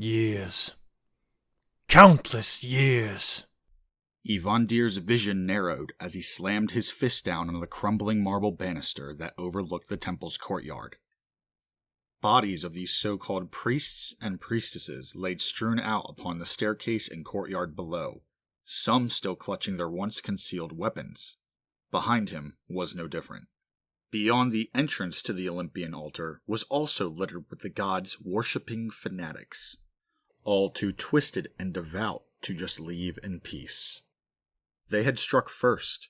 Years. Countless years. Ivandir's vision narrowed as he slammed his fist down on the crumbling marble banister that overlooked the temple's courtyard. Bodies of these so-called priests and priestesses laid strewn out upon the staircase and courtyard below, some still clutching their once concealed weapons. Behind him was no different. Beyond the entrance to the Olympian altar was also littered with the gods' worshipping fanatics, all too twisted and devout to just leave in peace. They had struck first.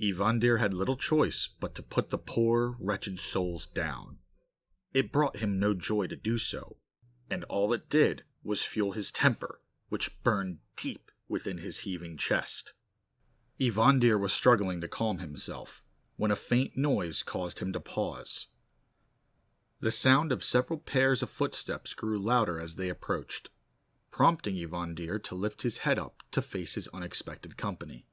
Ivandir had little choice but to put the poor, wretched souls down. It brought him no joy to do so, and all it did was fuel his temper, which burned deep within his heaving chest. Ivandir was struggling to calm himself when a faint noise caused him to pause. The sound of several pairs of footsteps grew louder as they approached, prompting Ivandir to lift his head up to face his unexpected company.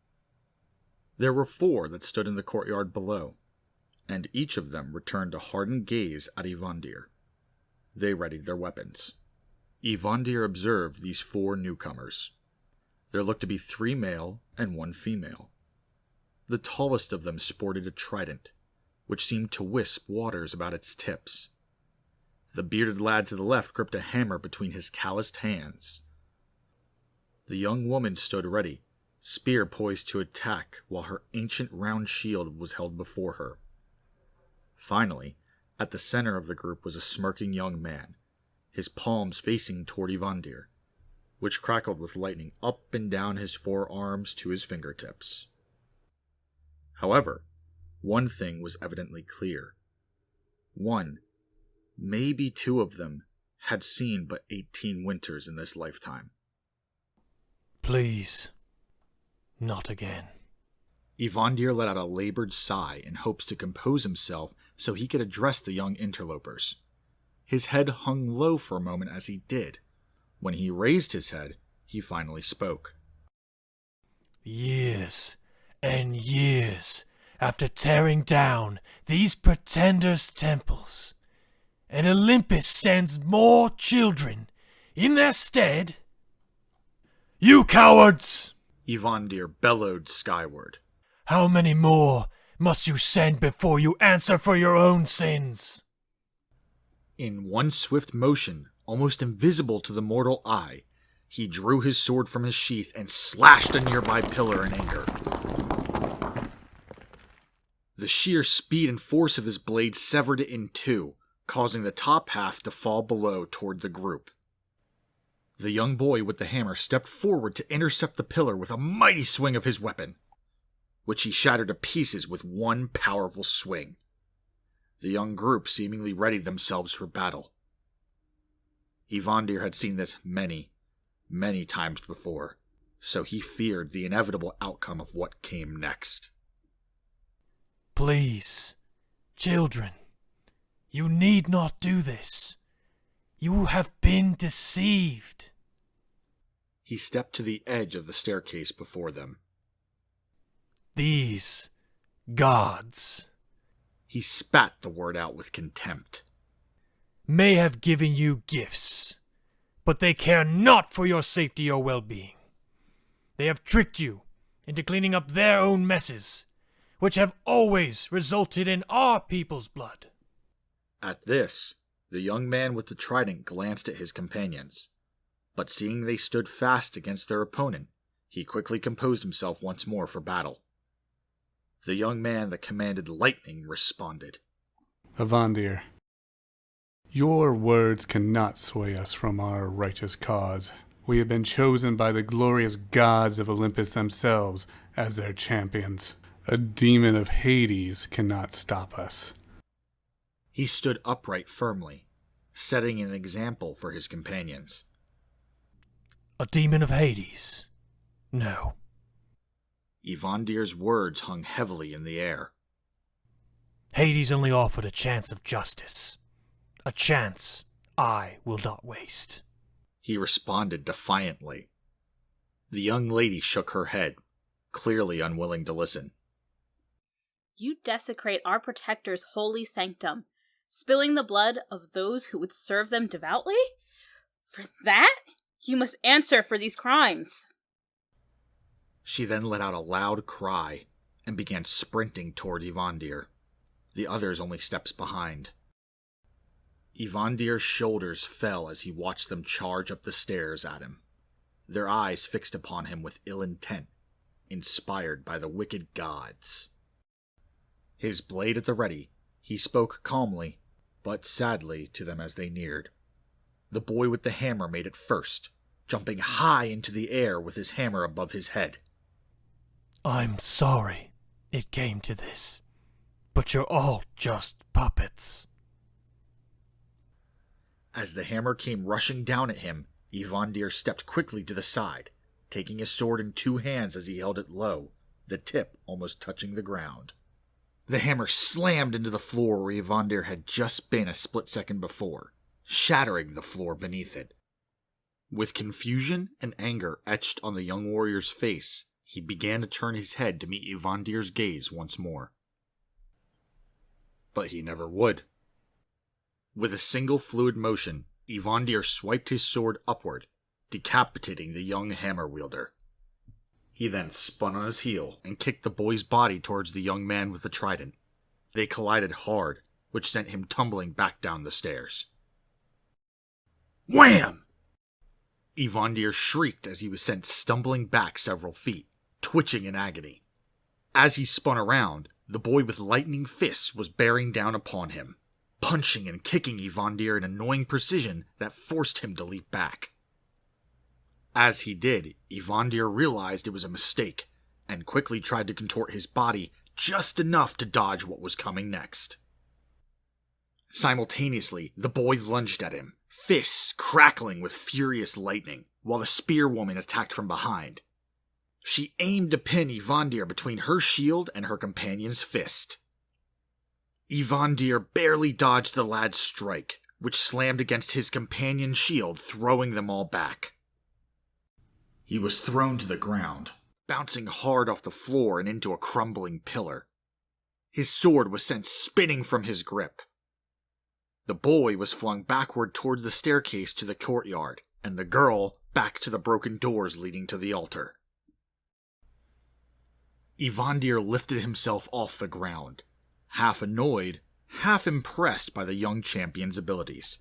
There were 4 that stood in the courtyard below, and each of them returned a hardened gaze at Ivandir. They readied their weapons. Ivandir observed these 4 newcomers. There looked to be 3 male and 1 female. The tallest of them sported a trident, which seemed to wisp waters about its tips. The bearded lad to the left gripped a hammer between his calloused hands. The young woman stood ready, spear poised to attack, while her ancient round shield was held before her. Finally, at the center of the group was a smirking young man, his palms facing toward Ivandir, which crackled with lightning up and down his forearms to his fingertips. However, one thing was evidently clear. 1, maybe 2 of them, had seen but 18 winters in this lifetime. Please, not again. Ivandir let out a labored sigh in hopes to compose himself so he could address the young interlopers. His head hung low for a moment as he did. When he raised his head, he finally spoke. Years and years after tearing down these pretenders' temples, and Olympus sends more children in their stead. You cowards! Ivandir bellowed skyward. How many more must you send before you answer for your own sins? In one swift motion, almost invisible to the mortal eye, he drew his sword from his sheath and slashed a nearby pillar in anger. The sheer speed and force of his blade severed it in 2, causing the top half to fall below toward the group. The young boy with the hammer stepped forward to intercept the pillar with a mighty swing of his weapon, which he shattered to pieces with one powerful swing. The young group seemingly readied themselves for battle. Ivandir had seen this many, many times before, so he feared the inevitable outcome of what came next. Please, children, you need not do this. You have been deceived. He stepped to the edge of the staircase before them. These gods, he spat the word out with contempt, may have given you gifts, but they care not for your safety or well-being. They have tricked you into cleaning up their own messes, which have always resulted in our people's blood. At this, the young man with the trident glanced at his companions, but seeing they stood fast against their opponent, he quickly composed himself once more for battle. The young man that commanded lightning responded. Ivandir, your words cannot sway us from our righteous cause. We have been chosen by the glorious gods of Olympus themselves as their champions. A demon of Hades cannot stop us. He stood upright firmly, setting an example for his companions. A demon of Hades? No. Ivandir's words hung heavily in the air. Hades only offered a chance of justice. A chance I will not waste. He responded defiantly. The young lady shook her head, clearly unwilling to listen. You desecrate our protector's holy sanctum, spilling the blood of those who would serve them devoutly? For that, you must answer for these crimes. She then let out a loud cry and began sprinting toward Ivandir. The others only steps behind. Ivandir's shoulders fell as he watched them charge up the stairs at him, their eyes fixed upon him with ill intent, inspired by the wicked gods. His blade at the ready, he spoke calmly, but sadly, to them as they neared. The boy with the hammer made it first, jumping high into the air with his hammer above his head. I'm sorry it came to this, but you're all just puppets. As the hammer came rushing down at him, Ivandir stepped quickly to the side, taking his sword in two hands as he held it low, the tip almost touching the ground. The hammer slammed into the floor where Ivandir had just been a split second before, shattering the floor beneath it. With confusion and anger etched on the young warrior's face, he began to turn his head to meet Ivandir's gaze once more. But he never would. With a single fluid motion, Ivandir swiped his sword upward, decapitating the young hammer wielder. He then spun on his heel and kicked the boy's body towards the young man with the trident. They collided hard, which sent him tumbling back down the stairs. Wham! Ivandir shrieked as he was sent stumbling back several feet, twitching in agony. As he spun around, the boy with lightning fists was bearing down upon him, punching and kicking Ivandir in annoying precision that forced him to leap back. As he did, Ivandir realized it was a mistake, and quickly tried to contort his body just enough to dodge what was coming next. Simultaneously, the boy lunged at him, fists crackling with furious lightning, while the spear woman attacked from behind. She aimed to pin Ivandir between her shield and her companion's fist. Ivandir barely dodged the lad's strike, which slammed against his companion's shield, throwing them all back. He was thrown to the ground, bouncing hard off the floor and into a crumbling pillar. His sword was sent spinning from his grip. The boy was flung backward towards the staircase to the courtyard, and the girl back to the broken doors leading to the altar. Ivandir lifted himself off the ground, half annoyed, half impressed by the young champion's abilities.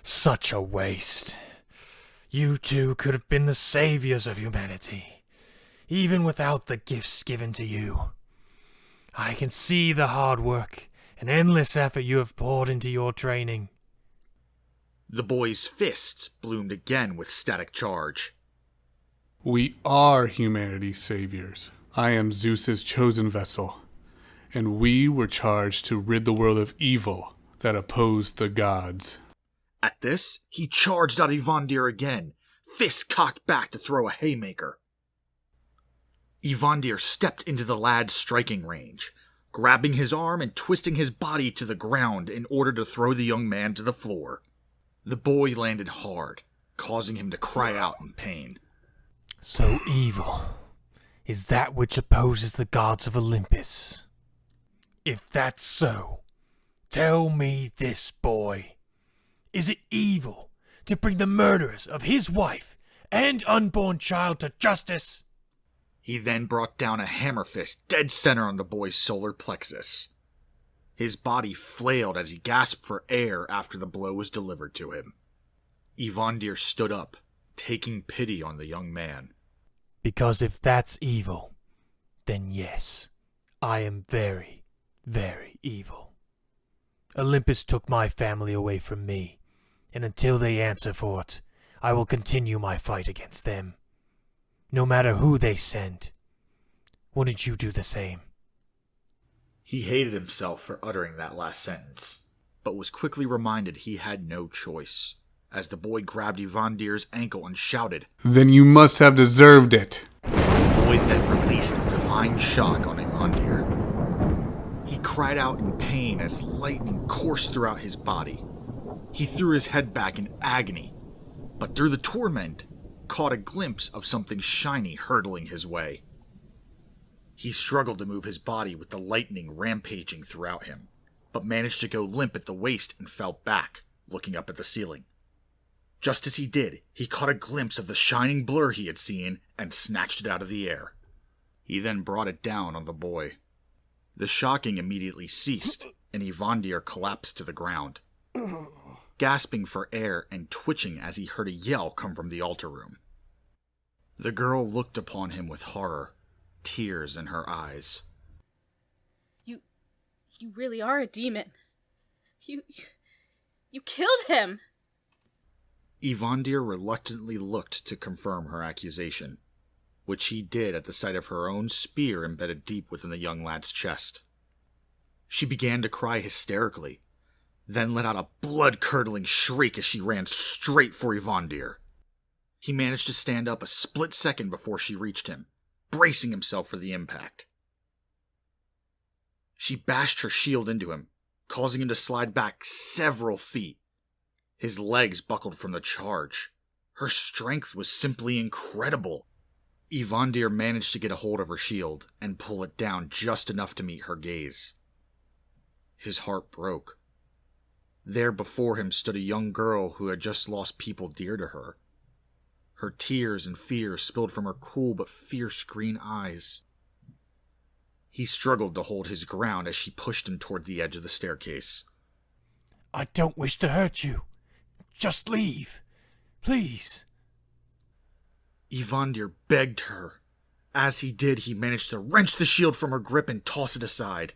Such a waste. You two could have been the saviors of humanity, even without the gifts given to you. I can see the hard work and endless effort you have poured into your training. The boy's fists bloomed again with static charge. We are humanity's saviors. I am Zeus's chosen vessel, and we were charged to rid the world of evil that opposed the gods. At this, he charged at Ivandir again, fists cocked back to throw a haymaker. Ivandir stepped into the lad's striking range, grabbing his arm and twisting his body to the ground in order to throw the young man to the floor. The boy landed hard, causing him to cry out in pain. So evil is that which opposes the gods of Olympus. If that's so, tell me this, boy. Is it evil to bring the murderers of his wife and unborn child to justice? He then brought down a hammer fist dead center on the boy's solar plexus. His body flailed as he gasped for air after the blow was delivered to him. Ivandir stood up, taking pity on the young man. Because if that's evil, then yes, I am very, very evil. Olympus took my family away from me, and until they answer for it, I will continue my fight against them. No matter who they send. Wouldn't you do the same? He hated himself for uttering that last sentence, but was quickly reminded he had no choice, as the boy grabbed Ivandir's ankle and shouted, Then you must have deserved it. The boy then released a divine shock on Ivandir. He cried out in pain as lightning coursed throughout his body. He threw his head back in agony, but through the torment, caught a glimpse of something shiny hurtling his way. He struggled to move his body with the lightning rampaging throughout him, but managed to go limp at the waist and fell back, looking up at the ceiling. Just as he did, he caught a glimpse of the shining blur he had seen and snatched it out of the air. He then brought it down on the boy. The shocking immediately ceased, and Ivandir collapsed to the ground, gasping for air and twitching as he heard a yell come from the altar room. The girl looked upon him with horror, tears in her eyes. You really are a demon. You killed him! Ivandir reluctantly looked to confirm her accusation, which he did at the sight of her own spear embedded deep within the young lad's chest. She began to cry hysterically, then let out a blood-curdling shriek as she ran straight for Ivandir. He managed to stand up a split second before she reached him, bracing himself for the impact. She bashed her shield into him, causing him to slide back several feet. His legs buckled from the charge. Her strength was simply incredible. Ivandir managed to get a hold of her shield and pull it down just enough to meet her gaze. His heart broke. There before him stood a young girl who had just lost people dear to her. Her tears and fear spilled from her cool but fierce green eyes. He struggled to hold his ground as she pushed him toward the edge of the staircase. I don't wish to hurt you. Just leave. Please. Ivandir begged her. As he did, he managed to wrench the shield from her grip and toss it aside.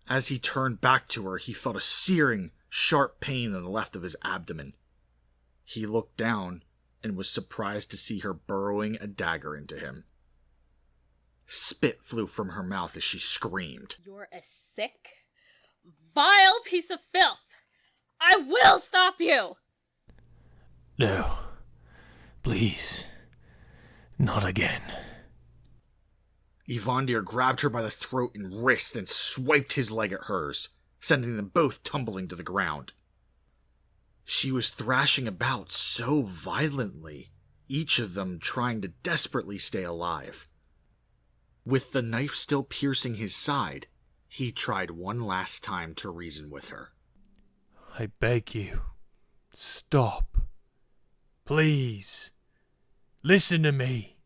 As he turned back to her, he felt a searing, sharp pain in the left of his abdomen. He looked down and was surprised to see her burrowing a dagger into him. Spit flew from her mouth as she screamed. You're a sick, vile piece of filth! I will stop you! No. Please. Not again. Ivandir grabbed her by the throat and wrist and swiped his leg at hers, sending them both tumbling to the ground. She was thrashing about so violently, each of them trying to desperately stay alive. With the knife still piercing his side, he tried one last time to reason with her. I beg you. Stop. Please. Listen to me.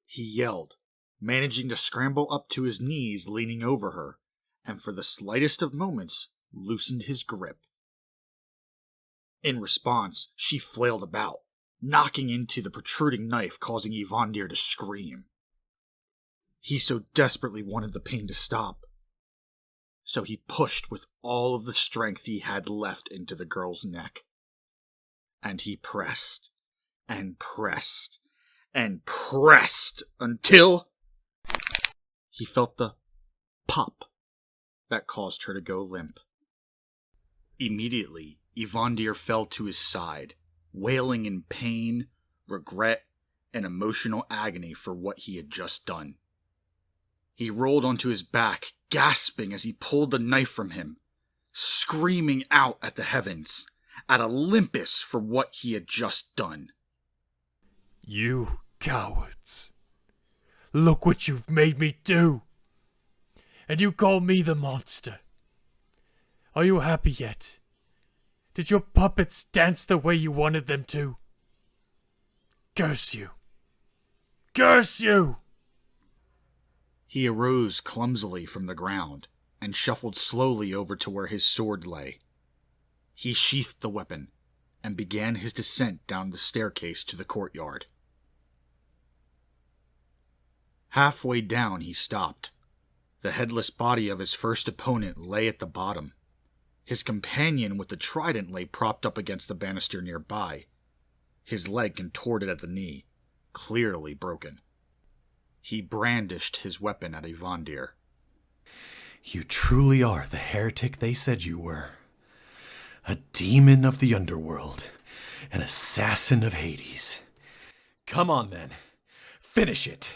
He yelled, managing to scramble up to his knees leaning over her, and for the slightest of moments loosened his grip. In response, she flailed about, knocking into the protruding knife, causing Ivandir to scream. He so desperately wanted the pain to stop, so he pushed with all of the strength he had left into the girl's neck. And he pressed, and pressed, and pressed until he felt the pop that caused her to go limp. Immediately, Ivandir fell to his side, wailing in pain, regret, and emotional agony for what he had just done. He rolled onto his back, gasping as he pulled the knife from him, screaming out at the heavens, at Olympus for what he had just done. You cowards. Look what you've made me do. And you call me the monster. Are you happy yet? Did your puppets dance the way you wanted them to? Curse you. Curse you! He arose clumsily from the ground and shuffled slowly over to where his sword lay. He sheathed the weapon and began his descent down the staircase to the courtyard. Halfway down, he stopped. The headless body of his first opponent lay at the bottom. His companion with the trident lay propped up against the banister nearby, his leg contorted at the knee, clearly broken. He brandished his weapon at Ivandir. You truly are the heretic they said you were. A demon of the underworld, an assassin of Hades. Come on then, finish it.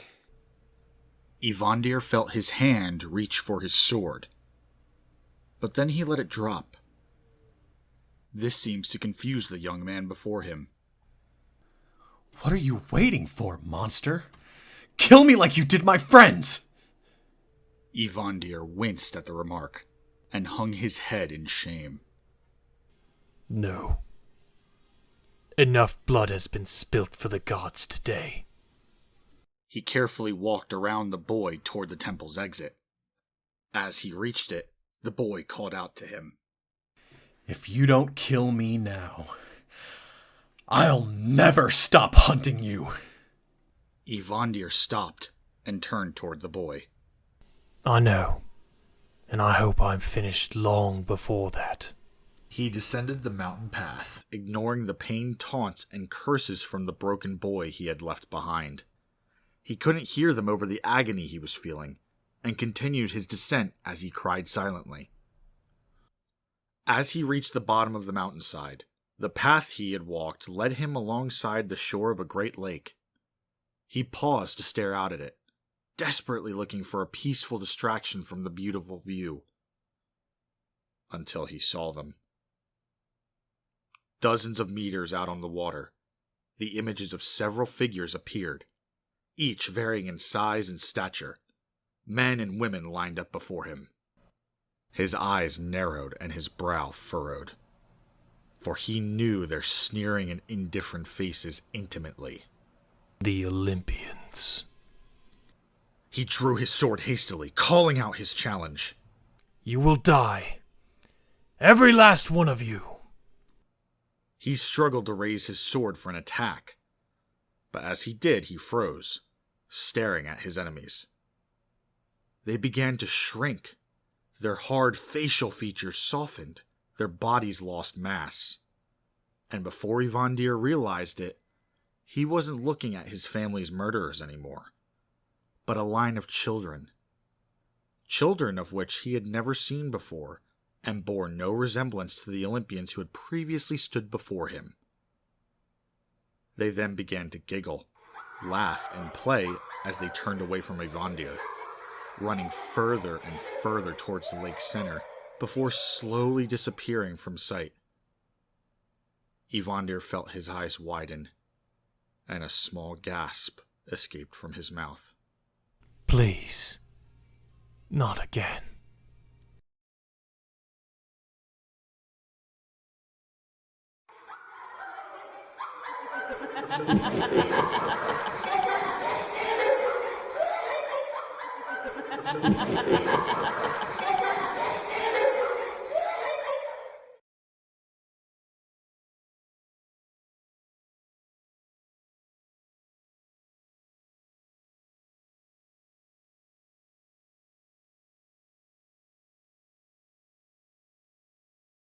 Ivandir felt his hand reach for his sword, but then he let it drop. This seems to confuse the young man before him. What are you waiting for, monster? Kill me like you did my friends! Ivandir winced at the remark and hung his head in shame. No. Enough blood has been spilt for the gods today. He carefully walked around the boy toward the temple's exit. As he reached it, the boy called out to him. If you don't kill me now, I'll never stop hunting you. Ivandir stopped and turned toward the boy. I know, and I hope I'm finished long before that. He descended the mountain path, ignoring the pained taunts and curses from the broken boy he had left behind. He couldn't hear them over the agony he was feeling, and continued his descent as he cried silently. As he reached the bottom of the mountainside, the path he had walked led him alongside the shore of a great lake. He paused to stare out at it, desperately looking for a peaceful distraction from the beautiful view, until he saw them. Dozens of meters out on the water, the images of several figures appeared, each varying in size and stature. Men and women lined up before him. His eyes narrowed and his brow furrowed, for he knew their sneering and indifferent faces intimately. The Olympians. He drew his sword hastily, calling out his challenge. You will die. Every last one of you. He struggled to raise his sword for an attack, but as he did, he froze, staring at his enemies. They began to shrink. Their hard facial features softened. Their bodies lost mass. And before Ivandir realized it, he wasn't looking at his family's murderers anymore, but a line of children. Children of which he had never seen before, and bore no resemblance to the Olympians who had previously stood before him. They then began to giggle, laugh, and play as they turned away from Ivandir, running further and further towards the lake's center before slowly disappearing from sight. Ivandir felt his eyes widen, and a small gasp escaped from his mouth. Please, not again.